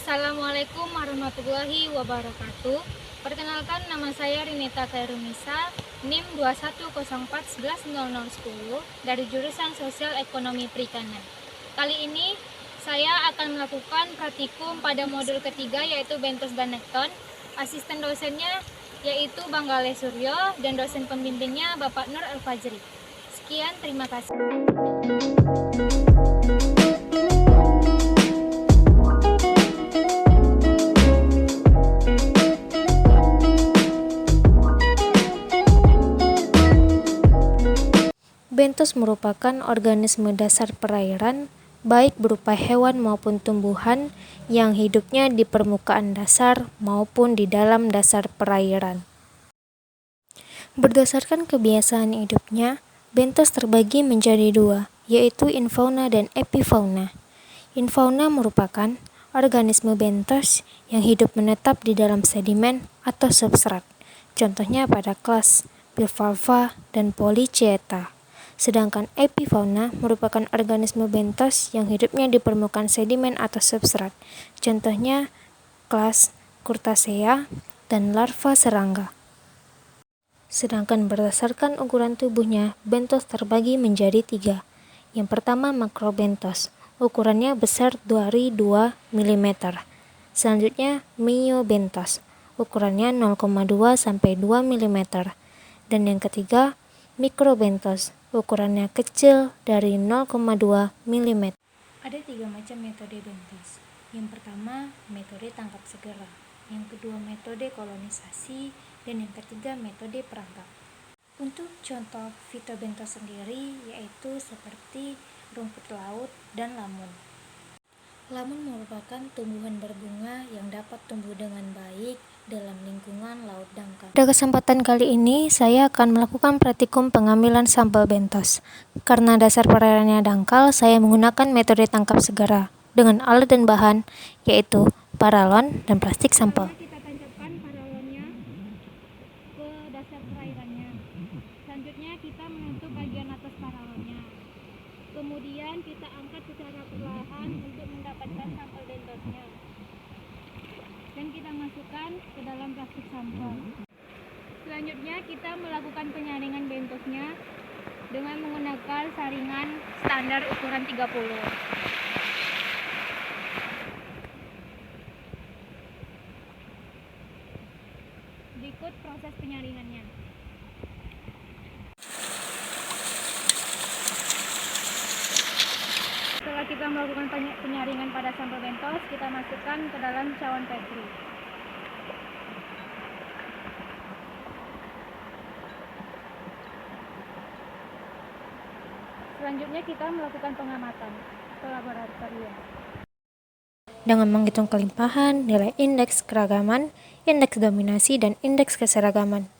Assalamualaikum warahmatullahi wabarakatuh. Perkenalkan, nama saya Rinita Kairunisa, NIM 2104110010 dari jurusan Sosial Ekonomi Perikanan. Kali ini saya akan melakukan praktikum pada modul ketiga, yaitu bentos dan nekton. Asisten dosennya yaitu Bang Gale Suryo dan dosen pembimbingnya Bapak Nur Al-Fajri. Sekian, terima kasih. Bentos merupakan organisme dasar perairan, baik berupa hewan maupun tumbuhan yang hidupnya di permukaan dasar maupun di dalam dasar perairan. Berdasarkan kebiasaan hidupnya, bentos terbagi menjadi dua, yaitu infauna dan epifauna. Infauna merupakan organisme bentos yang hidup menetap di dalam sedimen atau substrat, contohnya pada kelas Bivalva dan Polychaeta. Sedangkan epifauna merupakan organisme bentos yang hidupnya di permukaan sedimen atau substrat, contohnya kelas Curtacea dan larva serangga. Sedangkan berdasarkan ukuran tubuhnya, bentos terbagi menjadi tiga. Yang pertama, makrobentos, ukurannya besar dari 2 mm. Selanjutnya, myobentos, ukurannya 0,2 sampai 2 mm. Dan yang ketiga, mikrobentos, ukurannya kecil dari 0,2 mm. Ada 3 macam metode bentos. Yang pertama, metode tangkap segera. Yang kedua, metode kolonisasi. Dan yang ketiga, metode perangkap. Untuk contoh fitobentos sendiri, yaitu seperti rumput laut dan lamun. Lamun merupakan tumbuhan berbunga yang dapat tumbuh dengan baik dalam lingkungan laut dangkal. Pada kesempatan kali ini, saya akan melakukan praktikum pengambilan sampel bentos. Karena dasar perairannya dangkal, saya menggunakan metode tangkap segera dengan alat dan bahan, yaitu paralon dan plastik sampel. Kita tancapkan paralonnya ke dasar perairannya. Selanjutnya kita menutup bagian atas paralonnya. Kemudian kita angkat secara perlahan untuk mendapatkan sampel bentosnya. Dan kita masukkan ke dalam plastik sampel. Selanjutnya kita melakukan penyaringan bentosnya dengan menggunakan saringan standar ukuran 30. Berikut proses penyaringannya. Setelah kita melakukan penyaringan pada sampel bentos, kita masukkan ke dalam cawan Petri. Selanjutnya kita melakukan pengamatan ke laboratorium dengan menghitung kelimpahan, nilai indeks keragaman, indeks dominasi, dan indeks keseragaman.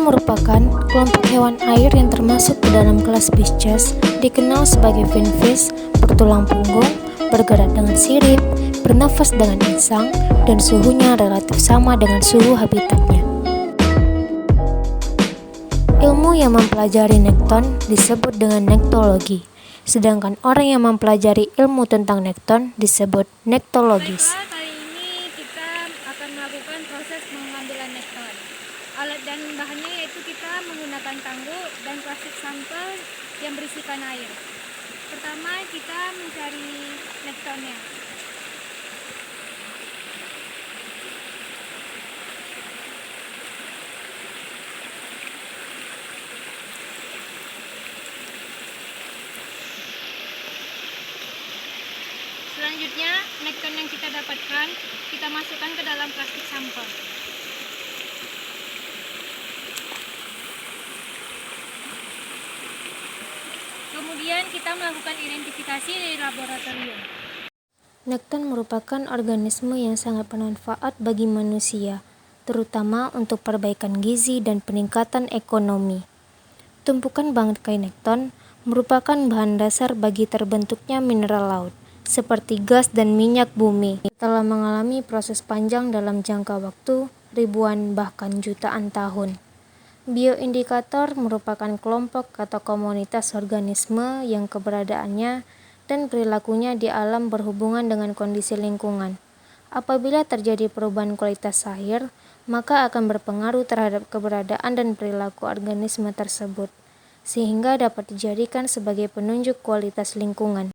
Merupakan kelompok hewan air yang termasuk ke dalam kelas Bischus, dikenal sebagai finfish, bertulang punggung, bergerak dengan sirip, bernafas dengan insang, dan suhunya relatif sama dengan suhu habitatnya. Ilmu yang mempelajari nekton disebut dengan nektologi, sedangkan orang yang mempelajari ilmu tentang nekton disebut nektologis. Kali ini kita akan melakukan proses pengambilan nekton. Alat dan bahannya yaitu kita menggunakan tangguh dan plastik sampel yang berisikan air. Pertama, kita mencari nektonnya. Selanjutnya, nekton yang kita dapatkan, kita masukkan ke dalam plastik sampel. Kemudian kita melakukan identifikasi di laboratorium. Nekton merupakan organisme yang sangat bermanfaat bagi manusia. terutama untuk perbaikan gizi dan peningkatan ekonomi. Tumpukan bangkai nekton merupakan bahan dasar bagi terbentuknya mineral laut, seperti gas dan minyak bumi. Setelah mengalami proses panjang dalam jangka waktu ribuan bahkan jutaan tahun. Bioindikator merupakan kelompok atau komunitas organisme yang keberadaannya dan perilakunya di alam berhubungan dengan kondisi lingkungan. Apabila terjadi perubahan kualitas air, maka akan berpengaruh terhadap keberadaan dan perilaku organisme tersebut, sehingga dapat dijadikan sebagai penunjuk kualitas lingkungan.